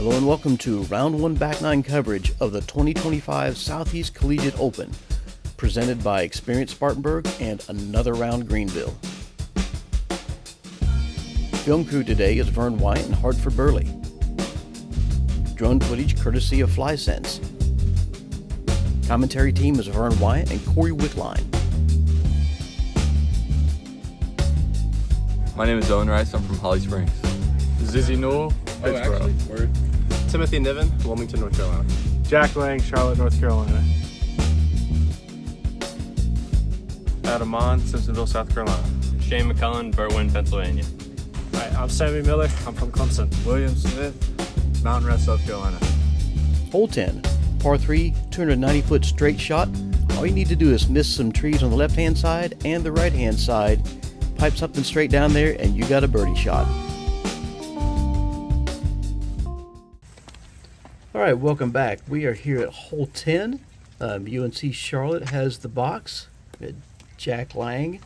Hello and welcome to Round 1 Back 9 coverage of the 2025 Southeast Collegiate Open, presented by Experience Spartanburg and Another Round Greenville. Film crew today is Vern Weygandt and Hartford Berley. Drone footage courtesy of FlySense. Commentary team is Vern Weygandt and Cory Wickline. My name is Owen Rice. I'm from Holly Springs. Zizzy Newell, Pittsburgh. Timothy Niven, Wilmington, North Carolina. Jack Lang, Charlotte, North Carolina. Adam Mon, Simpsonville, South Carolina. Shane McCullen, Berwyn, Pennsylvania. Hi, I'm Sammy Miller. I'm from Clemson. William Smith, Mountain Rest, South Carolina. Hole 10, par 3, 290-foot straight shot. All you need to do is miss some trees on the left-hand side and the right-hand side. Pipe something straight down there, and you got a birdie shot. All right, welcome back. We are here at hole 10. UNC Charlotte has the box. We had Jack Lang.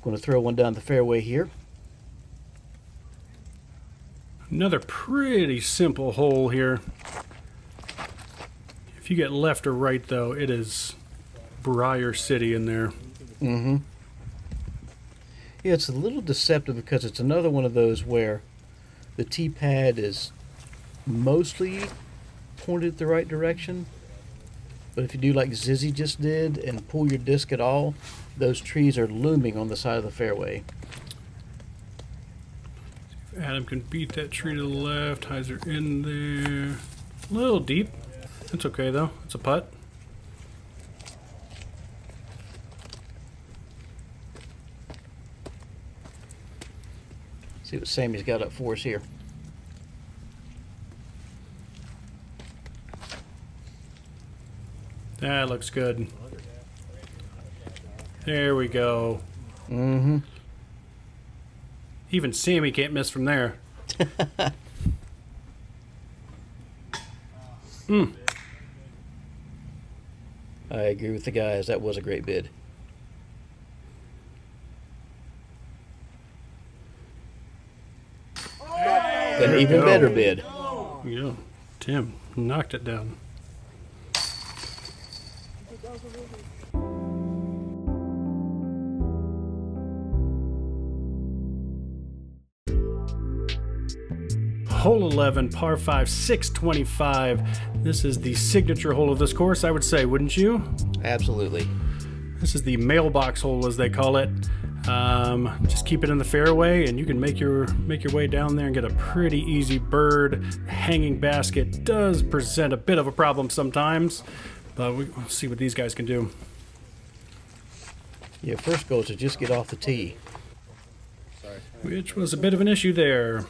Going to throw one down the fairway here. Another pretty simple hole here. If you get left or right, though, it is Briar City in there. Mm-hmm. Yeah, it's a little deceptive because it's another one of those where the tee pad is mostly pointed the right direction. But if you do like Zizzy just did and pull your disc at all, those trees are looming on the side of the fairway. Adam can beat that tree to the left. Heiser in there. A little deep. That's okay, though. It's a putt. See what Sammy's got up for us here. That looks good. There we go. Mm-hmm. Even Sammy can't miss from there. I agree with the guys. That was a great bid. An even better bid. Yeah, Tim knocked it down. Hole 11, par 5, 625. This is the signature hole of this course, I would say, wouldn't you? Absolutely. This is the mailbox hole, as they call it. Just keep it in the fairway, and you can make your way down there and get a pretty easy bird. Hanging basket does present a bit of a problem sometimes, but we'll see what these guys can do. Your first goal is to just get off the tee. Which was a bit of an issue there.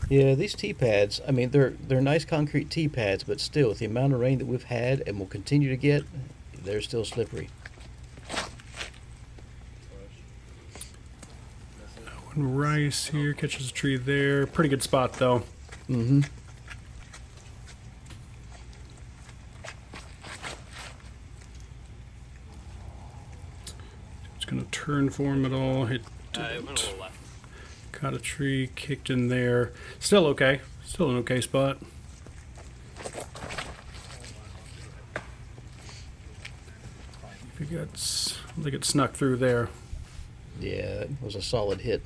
Yeah, these tee pads, I mean, they're nice concrete tee pads, but still, with the amount of rain that we've had and will continue to get, they're still slippery. Rice here catches a tree there. Pretty good spot, though. Mm-hmm. It's going to turn for him at all. It didn't. Caught a tree, kicked in there. Still okay. Still an okay spot. I think it snuck through there. Yeah, it was a solid hit.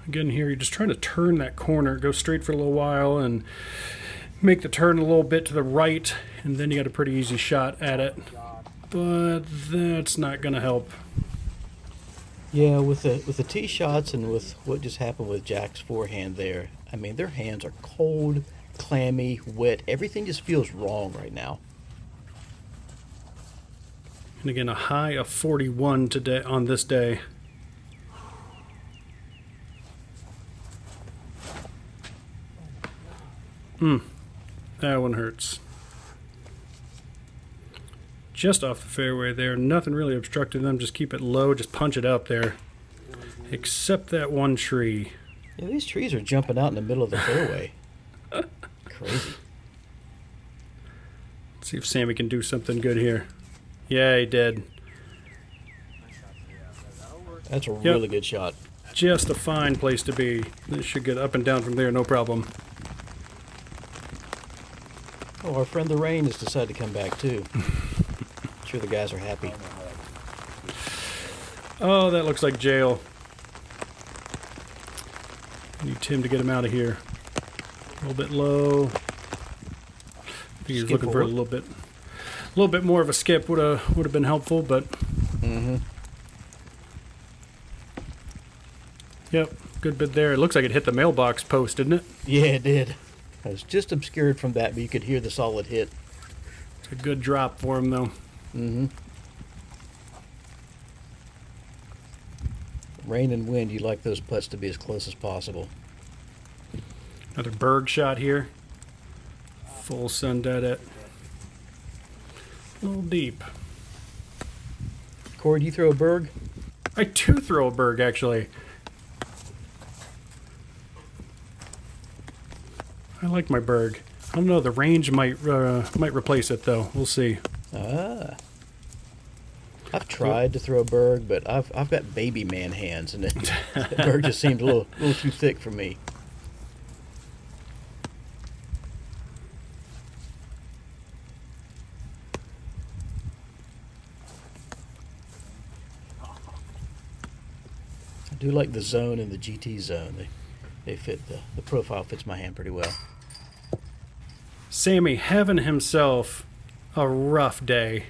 Again, here you're just trying to turn that corner, go straight for a little while, and make the turn a little bit to the right, and then you got a pretty easy shot at it. But that's not going to help. Yeah, with the tee shots and with what just happened with Jack's forehand there, I mean, their hands are cold, clammy, wet. Everything just feels wrong right now. And again, a high of 41 today on this day. That one hurts. Just off the fairway there. Nothing really obstructing them. Just keep it low. Just punch it out there. Except that one tree. Yeah, these trees are jumping out in the middle of the fairway. Crazy. Let's see if Sammy can do something good here. Yeah, he did. That's a really good shot. Just a fine place to be. This should get up and down from there, no problem. Oh, our friend the rain has decided to come back too. Sure the guys are happy. Oh, that looks like jail. Need Tim to get him out of here. A little bit low. I think he's Skip looking for a forward. little bit more of a skip would have been helpful, but yep, good bit there. It looks like it hit the mailbox post, didn't it? Yeah, it did. I was just obscured from that, but you could hear the solid hit. It's a good drop for him, though. Rain and wind, you like those putts to be as close as possible. Another Berg shot here. Full sun dead it. A little deep. Cory, do you throw a Berg? I do throw a Berg, actually. I like my Berg. I don't know. The range might replace it, though. We'll see. I've tried to throw a Berg, but I've got baby man hands, and the Berg just seemed a little too thick for me. I do like the zone and the GT zone. They fit the profile fits my hand pretty well. Sammy having himself a rough day.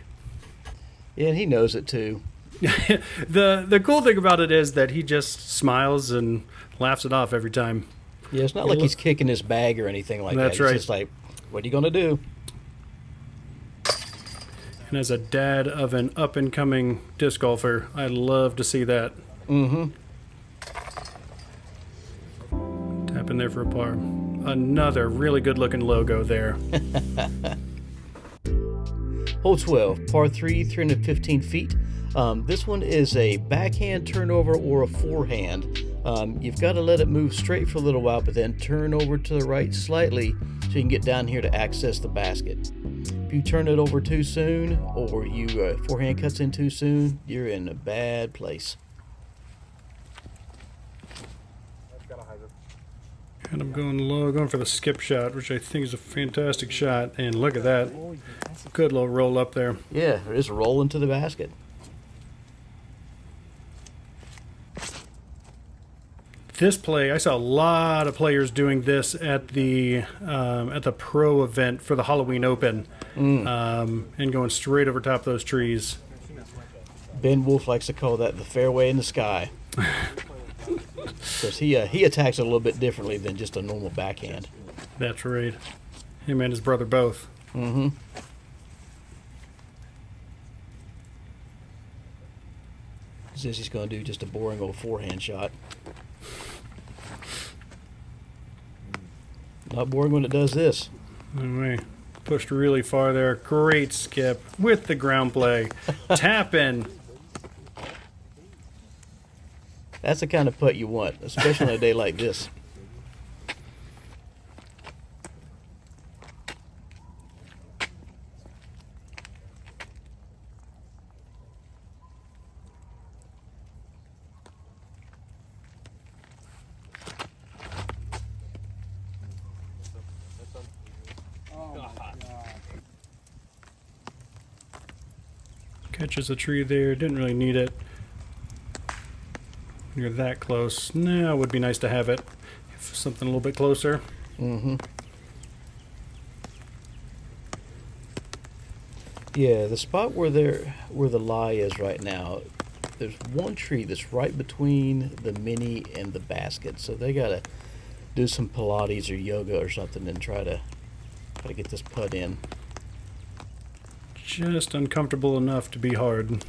Yeah, and he knows it too. The cool thing about it is that he just smiles and laughs it off every time. Yeah, it's not like he's kicking his bag or anything like that. That's right. He's just like, what are you gonna do? And as a dad of an up-and-coming disc golfer, I love to see that. Tap in there for a par. Another really good-looking logo there. Hole 12, par 3, 315 feet. This one is a backhand turnover or a forehand. You've got to let it move straight for a little while, but then turn over to the right slightly so you can get down here to access the basket. If you turn it over too soon, or you forehand cuts in too soon, you're in a bad place. And I'm going low, going for the skip shot, which I think is a fantastic shot. And look at that. Good little roll up there. Yeah, there is a roll into the basket. This play, I saw a lot of players doing this at the pro event for the Halloween Open, and going straight over top of those trees. Ben Wolf likes to call that the fairway in the sky. Because he attacks it a little bit differently than just a normal backhand. That's right. Him and his brother both. Says he's going to do just a boring old forehand shot. Not boring when it does this. Anyway, pushed really far there. Great skip with the ground play. Tap in. That's the kind of putt you want, especially on a day like this. Catches a tree there. Didn't really need it. You're that close. No, it would be nice to have it. If something a little bit closer. Yeah, the spot where the lie is right now, there's one tree that's right between the mini and the basket. So they gotta do some Pilates or yoga or something and try to get this putt in. Just uncomfortable enough to be hard.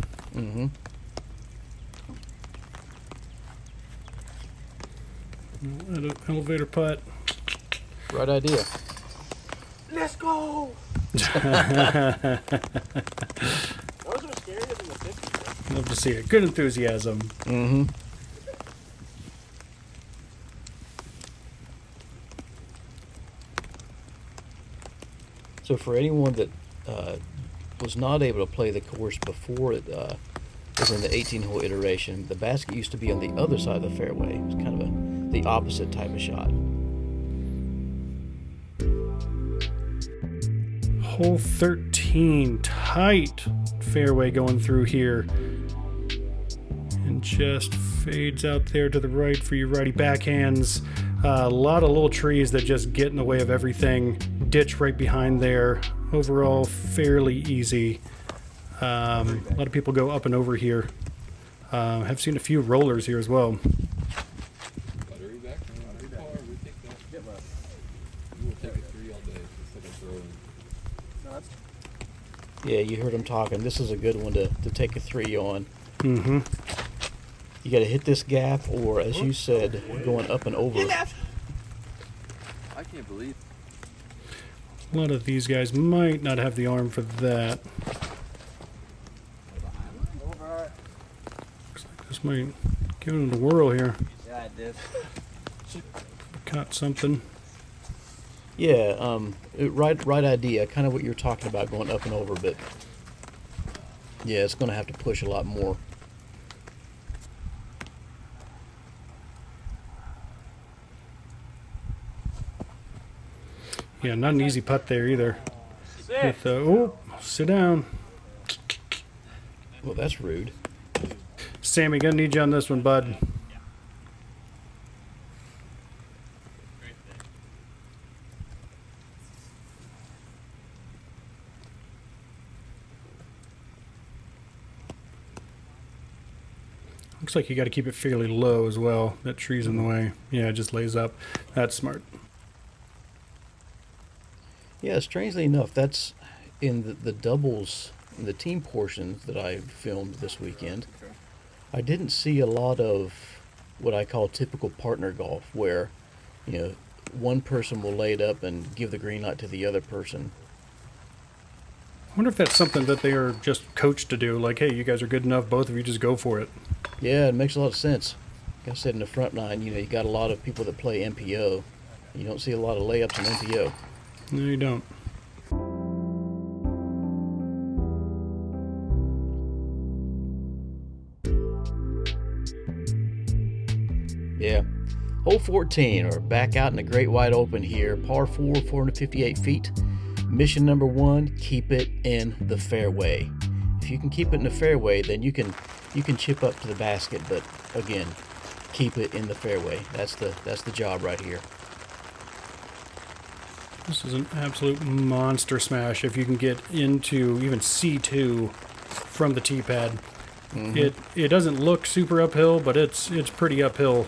Elevator putt. Right idea. Let's go! Those are scarier than the 50s. Love to see it. Good enthusiasm. So for anyone that was not able to play the course before is in the 18-hole iteration. The basket used to be on the other side of the fairway. It was kind of the opposite type of shot. Hole 13, tight fairway going through here. And just fades out there to the right for your righty backhands. A lot of little trees that just get in the way of everything. Ditch right behind there. Overall, fairly easy. A lot of people go up and over here. Have seen a few rollers here as well. Yeah, you heard him talking. This is a good one to take a 3 on. Mm-hmm. You got to hit this gap, or as you said, going up and over. I can't believe. A lot of these guys might not have the arm for that. Looks like this might give it a whirl here. Yeah, I did. Caught something. Yeah, right idea. Kind of what you're talking about, going up and over, but yeah, it's going to have to push a lot more. Yeah, not an easy putt there either. With, oh, sit down. Well, that's rude. Sammy, gonna need you on this one, bud. Looks like you got to keep it fairly low as well. That tree's in the way. Yeah, it just lays up. That's smart. Yeah, strangely enough, that's in the doubles, in the team portions that I filmed this weekend. I didn't see a lot of what I call typical partner golf, where, you know, one person will lay it up and give the green light to the other person. I wonder if that's something that they are just coached to do. Like, hey, you guys are good enough, both of you just go for it. Yeah, it makes a lot of sense. Like I said, in the front nine, you know, you got a lot of people that play MPO. You don't see a lot of layups in MPO. No, you don't. Yeah. Hole 14, or back out in the great wide open here. Par 4, 458 feet. Mission number 1, keep it in the fairway. If you can keep it in the fairway, then you can chip up to the basket, but again, keep it in the fairway. That's the job right here. This is an absolute monster smash if you can get into even C2 from the tee pad. It doesn't look super uphill, but it's pretty uphill.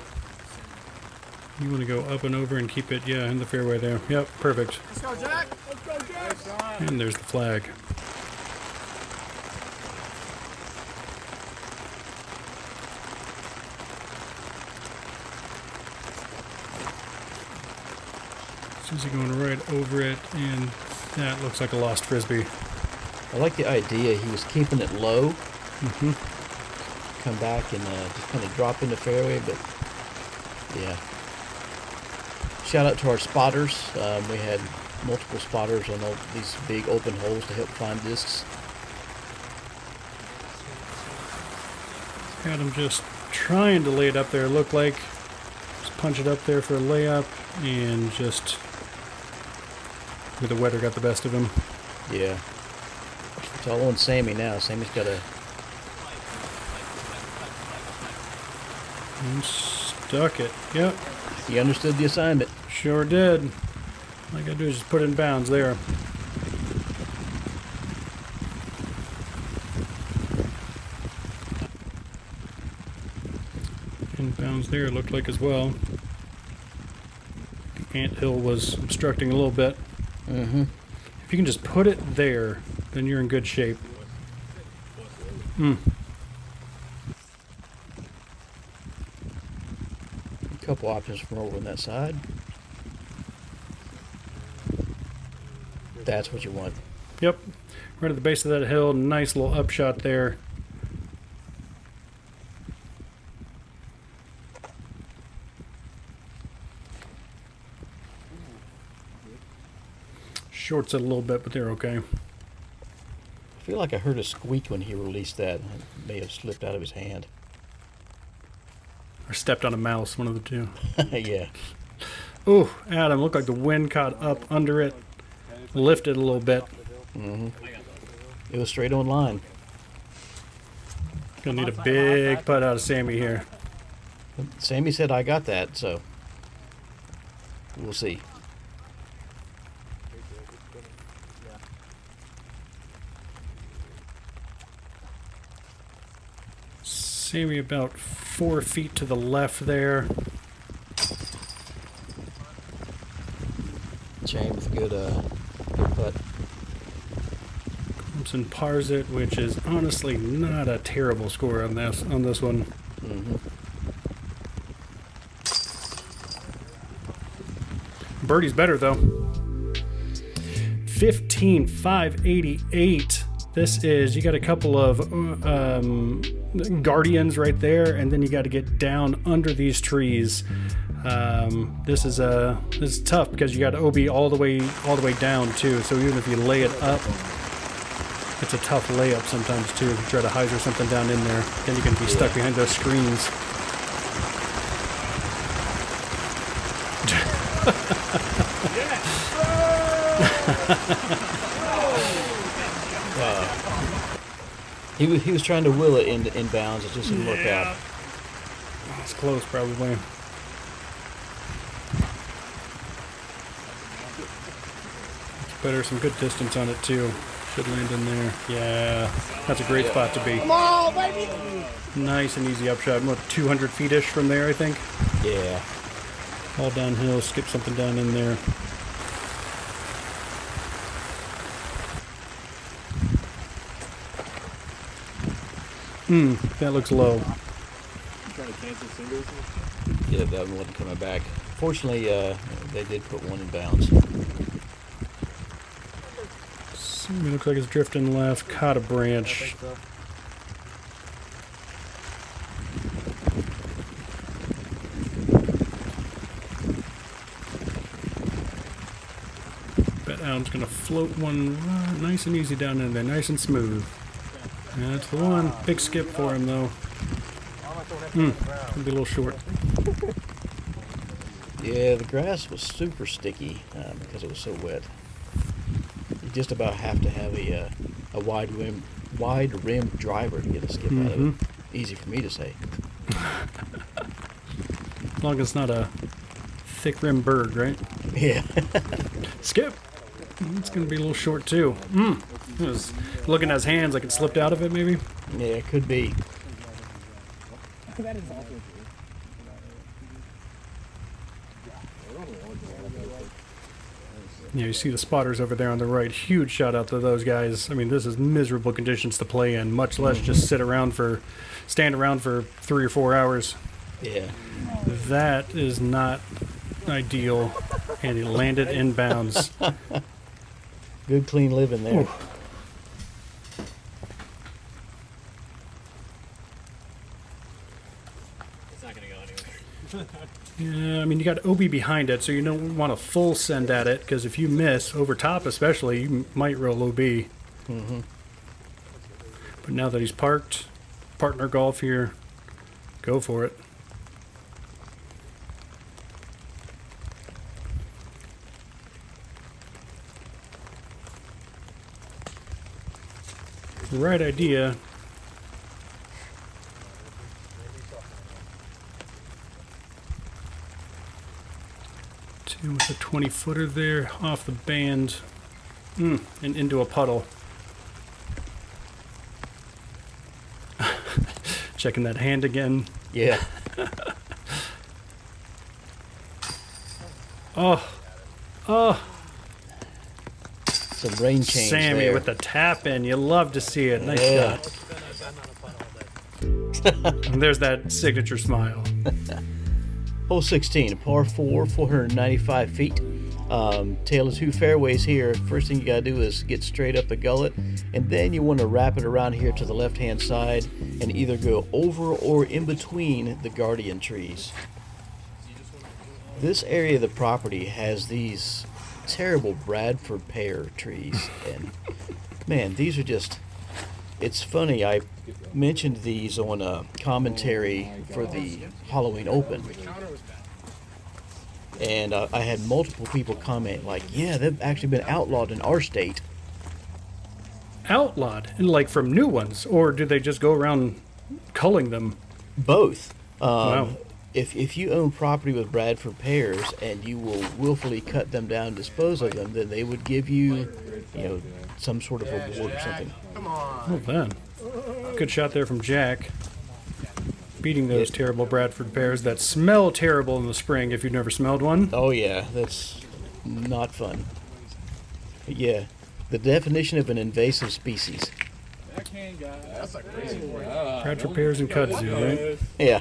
You want to go up and over and keep it, yeah, in the fairway there. Yep, perfect. Let's go, Jack. Let's go, Jack. And there's the flag. Susie going right over it, and that looks like a lost frisbee. I like the idea. He was keeping it low. Mm-hmm. Come back and just kind of drop in the fairway, but yeah. Shout out to our spotters. We had multiple spotters on all these big open holes to help find discs. Got him just trying to lay it up there. Looked like just punch it up there for a layup, and just with the weather got the best of him. Yeah. It's all on Sammy now. Sammy's got to... And stuck it. Yep, He understood the assignment. sure did. All I gotta do is just put it in bounds there. In bounds there, it looked like as well. The anthill was obstructing a little bit. Mm-hmm. If you can just put it there, then you're in good shape. A couple options from over on that side. That's what you want. Yep, right at the base of that hill. Nice little upshot there. Shorts it a little bit, but they're okay. I feel like I heard a squeak when he released that. It may have slipped out of his hand. Or stepped on a mouse, one of the two. Yeah. Ooh, Adam, looked like the wind caught up under it, lifted a little bit. Mm-hmm. It was straight on line. Gonna need a big putt out of Sammy here. Sammy said I got that, so we'll see. Sammy about 4 feet to the left there. Chain with a good putt. Clemson pars it, which is honestly not a terrible score on this one. Mm-hmm. Birdie's better though. 15,588. This is, you got a couple of guardians right there, and then you got to get down under these trees. This is tough because you got OB all the way down too. So even if you lay it up, it's a tough layup sometimes too. If you try to hyzer something down in there, then you can be stuck behind those screens. He was trying to will it in bounds. It just didn't work out. It's close, probably. It's better, some good distance on it too. Should land in there. Yeah, that's a great spot to be. Come on, baby! Nice and easy upshot. What, 200 feet-ish from there, I think? Yeah. All downhill, skip something down in there. That looks low. Trying to cancel singles? Yeah, that one wasn't coming back. Fortunately, they did put one in bounds. It looks like it's drifting left, caught a branch. Bet Alan's gonna float one nice and easy down in there, nice and smooth. That's the one. Big skip for him though. Gonna be a little short. Yeah, the grass was super sticky because it was so wet. You just about have to have a wide rim driver to get a skip out of it. Easy for me to say. As long as it's not a thick rim bird, right? Yeah. Skip. It's gonna be a little short too. It was looking at his hands like it slipped out of it, maybe. Yeah, it could be. Yeah, you see the spotters over there on the right. Huge shout out to those guys. I mean, this is miserable conditions to play in, much less just stand around for 3 or 4 hours. Yeah. That is not ideal. And he landed inbounds. Good clean living there. Ooh. It's not going to go anywhere. Yeah, I mean, you got OB behind it, so you don't want a full send at it, because if you miss, over top especially, you might roll OB. But now that he's parked, partner golf here, go for it. Right idea. Two with a 20-footer there, off the band, and into a puddle. Checking that hand again. Yeah. Oh. Some rain change Sammy there. with the tap in. You love to see it. Nice shot. And there's that signature smile. Hole 16, a par 4, 495 feet. Tail of 2 fairways here. First thing you gotta do is get straight up the gullet, and then you want to wrap it around here to the left-hand side and either go over or in between the guardian trees. This area of the property has these terrible Bradford pear trees, and man, these are just It's funny, I mentioned these on a commentary for the Halloween Open. And I had multiple people comment like, yeah, they've actually been outlawed in our state. Outlawed? And like from new ones? Or do they just go around culling them? Both. Wow. If you own property with Bradford pears and you will willfully cut them down and dispose of them, then they would give you, some sort of reward or something. Oh, then. Good shot there from Jack. Beating those terrible Bradford pears that smell terrible in the spring if you've never smelled one. Oh, yeah, that's not fun. But yeah, the definition of an invasive species. That's a crazy one. Bradford pears and kudzu, right? Yeah.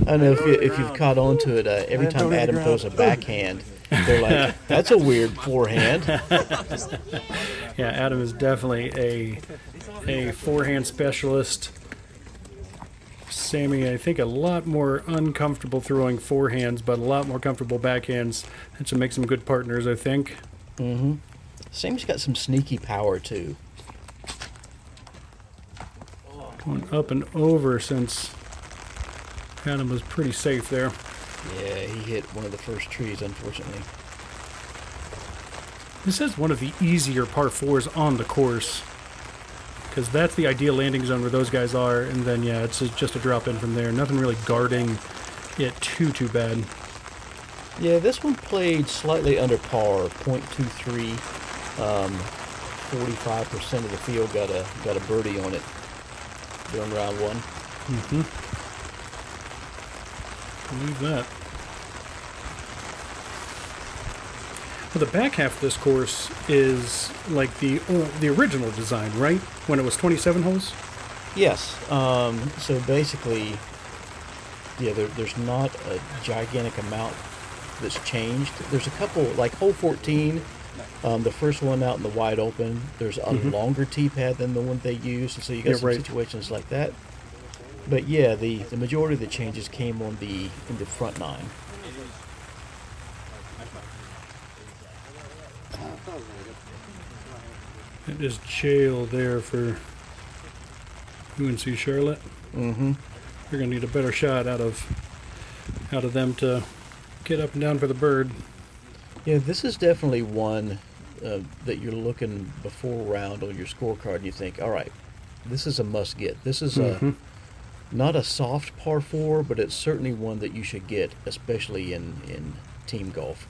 I don't know if you've caught on to it. Every time Adam throws a backhand, they're like, that's a weird forehand. Yeah, Adam is definitely a forehand specialist. Sammy, I think, a lot more uncomfortable throwing forehands, but a lot more comfortable backhands. That should make some good partners, I think. Mm-hmm. Sammy's got some sneaky power, too. Going up and over since Adam was pretty safe there. Yeah, he hit one of the first trees, unfortunately. This is one of the easier par fours on the course, because that's the ideal landing zone where those guys are, and then, yeah, it's just a drop in from there. Nothing really guarding it too bad. Yeah, this one played slightly under par, .23. 45% of the field got a birdie on it during round one. Mm-hmm. Believe that. Well, the back half of this course is like the original design, right? When it was 27 holes? Yes. So basically, yeah, there's not a gigantic amount that's changed. There's a couple, like hole 14, the first one out in the wide open, there's a longer tee pad than the one they used, and so you got some situations like that. But yeah, the majority of the changes came in the front nine. It is jail there for UNC Charlotte. Mm-hmm. They're gonna need a better shot out of them to get up and down for the bird. Yeah, this is definitely one that you're looking before round on your scorecard, and you think, all right, this is a must get. This is not a soft par 4, but it's certainly one that you should get, especially in team golf.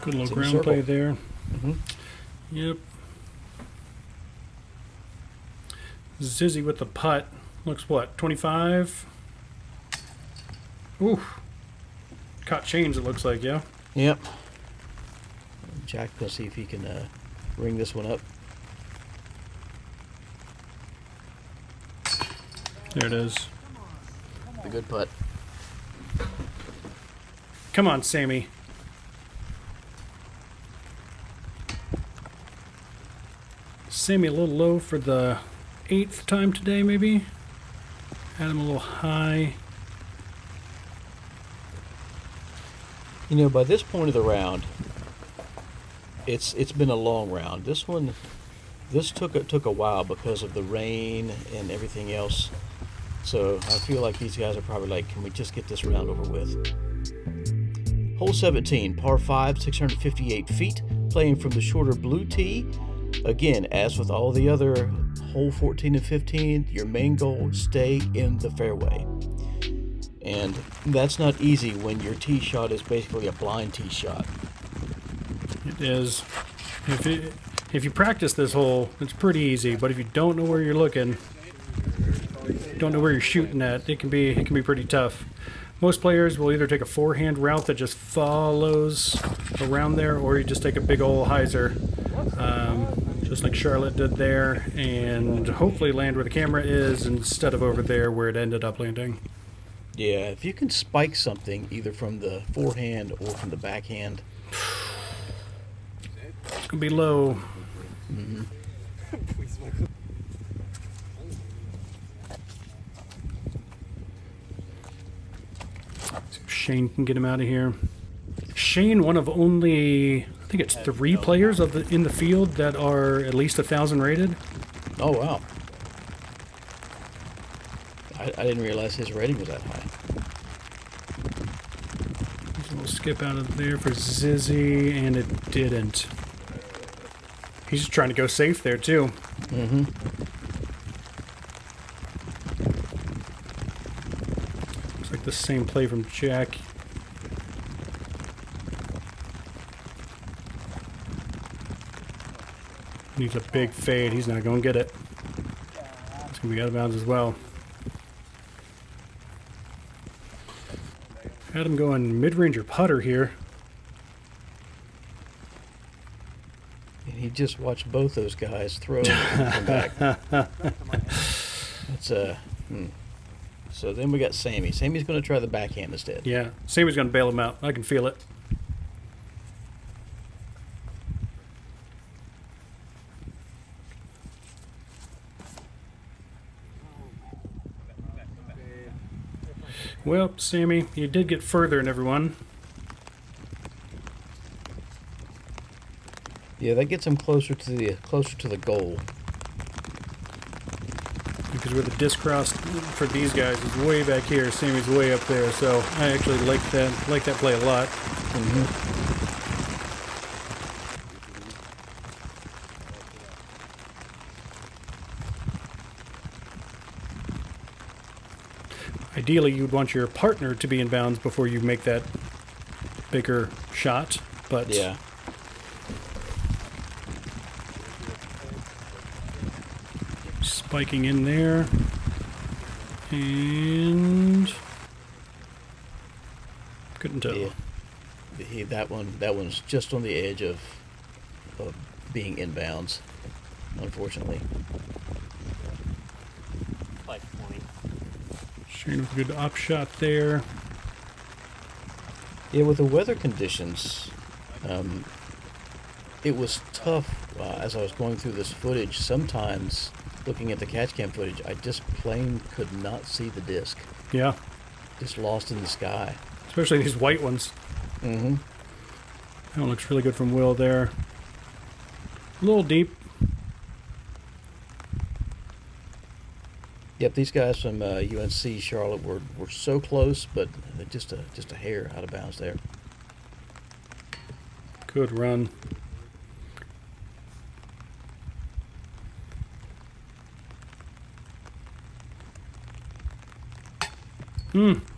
Good little It's in the ground circle. play there. Mm-hmm. Yep. Zizzy with the putt. Looks what, 25? Ooh. Caught chains, it looks like, yeah? Yep. Jack will see if he can ring this one up. There it is. A good putt. Come on, Sammy. Sammy a little low for the 8th time today, maybe? Had him a little high. You know, by this point of the round, it's been a long round. This took a while because of the rain and everything else. So I feel like these guys are probably like, can we just get this round over with? Hole 17, par 5, 658 feet, playing from the shorter blue tee. Again, as with all the other hole 14 and 15, your main goal, stay in the fairway. And that's not easy when your tee shot is basically a blind tee shot. It is. If you practice this hole, it's pretty easy. But if you don't know where you're looking, don't know where you're shooting at, it can be pretty tough. Most players will either take a forehand route that just follows around there, or you just take a big old hyzer, just like Charlotte did there, and hopefully land where the camera is instead of over there where it ended up landing. Yeah, if you can spike something either from the forehand or from the backhand, it's gonna be low. mm-hmm. Shane can get him out of here. Shane, one of only, I think it's 3 players in the field that are at least 1,000 rated. Oh, wow. I didn't realize his rating was that high. There's a little skip out of there for Zizzy, and it didn't. He's just trying to go safe there, too. Mm-hmm. Looks like the same play from Jack. Needs a big fade. He's not going to get it. It's going to be out of bounds as well. Had him going mid-ranger putter here. And he just watched both those guys throw and come back. It's So then we got Sammy. Sammy's going to try the backhand instead. Yeah, Sammy's going to bail him out. I can feel it. Well, Sammy, you did get further than everyone. Yeah, that gets him closer to the goal. Because where the disc cross for these guys is way back here, Sammy's way up there. So I actually like that play a lot. Mm-hmm. Ideally, you'd want your partner to be in bounds before you make that bigger shot, but Yeah. spiking in there, and couldn't tell. Yeah. That one's just on the edge of being inbounds, unfortunately. Like 20. Shane with a good up shot there. Yeah, with the weather conditions, it was tough as I was going through this footage. Sometimes, looking at the catch cam footage, I just plain could not see the disc. Yeah, Just lost in the sky. especially these white ones. Mm-hmm. That one looks really good from Will there. A little deep. Yep, these guys from UNC Charlotte were so close, but just a hair out of bounds there. Good run.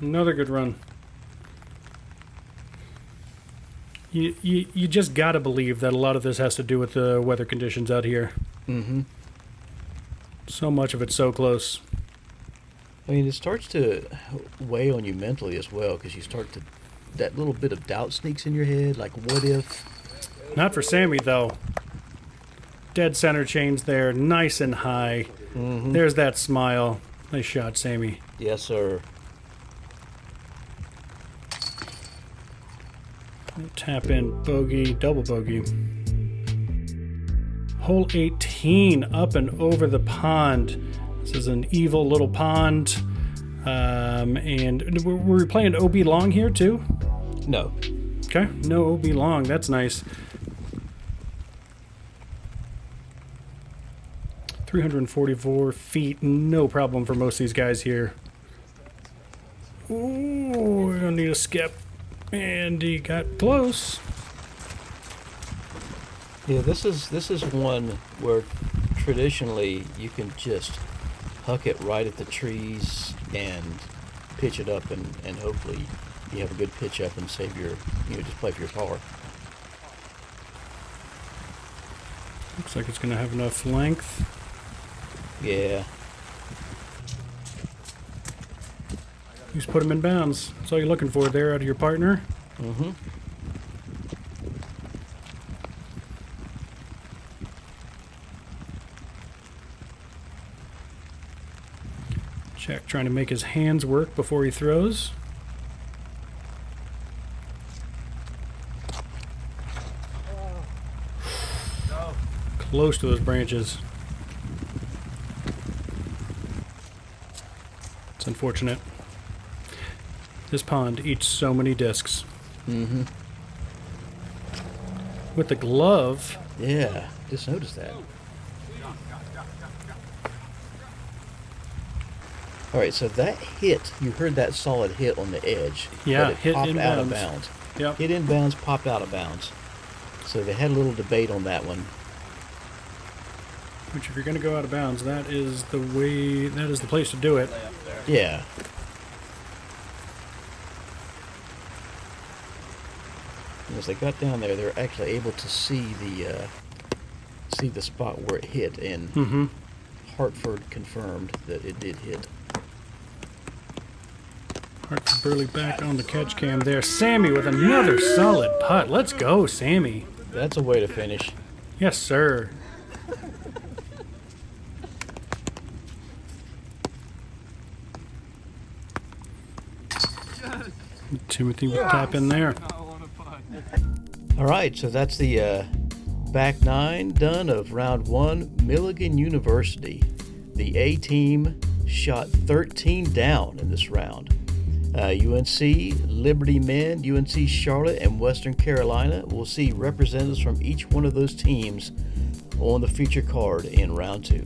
Another good run. You just gotta believe that a lot of this has to do with the weather conditions out here. Mm-hmm. So much of it's so close. I mean, it starts to weigh on you mentally as well, because you start to, that little bit of doubt sneaks in your head, like, what if? Not for Sammy, though. Dead center change there, nice and high. Mm-hmm. There's that smile. Nice shot, Sammy. Yes, sir. Tap in, bogey, double bogey. Hole 18, up and over the pond. This is an evil little pond. And were we playing OB long here, too? No. Okay, no OB long. That's nice. 344 feet, no problem for most of these guys here. Ooh, we're gonna need a skip. And he got close. Yeah, this is one where traditionally you can just huck it right at the trees and pitch it up, and hopefully you have a good pitch up and save your, just play for your par. Looks like it's gonna have enough length. Yeah. Just put him in bounds. That's all you're looking for there out of your partner. Mm-hmm. Jack trying to make his hands work before he throws. Close to those branches. It's unfortunate. This pond eats so many discs. Mm-hmm. With the glove, Yeah, just noticed that. All right, so that hit, you heard that solid hit on the edge. Yeah, but it hit popped out of inbounds. bounds. yep. Hit inbounds, popped out of bounds. So they had a little debate on that one. Which, if you're going to go out of bounds, that is the way. That is the place to do it. Lay up there. Yeah. And as they got down there, they were actually able to see the spot where it hit, and Mm-hmm. Hartford confirmed that it did hit. Hartford Berley back on the catch cam there. Sammy with another solid putt. Let's go, Sammy. That's a way to finish. Yes, sir. Timothy with tap in there. All right, so that's the back nine done of round one. Milligan University, the A team, shot 13 down in this round. UNC, Liberty Men, UNC Charlotte, and Western Carolina. We'll see representatives from each one of those teams on the feature card in round two.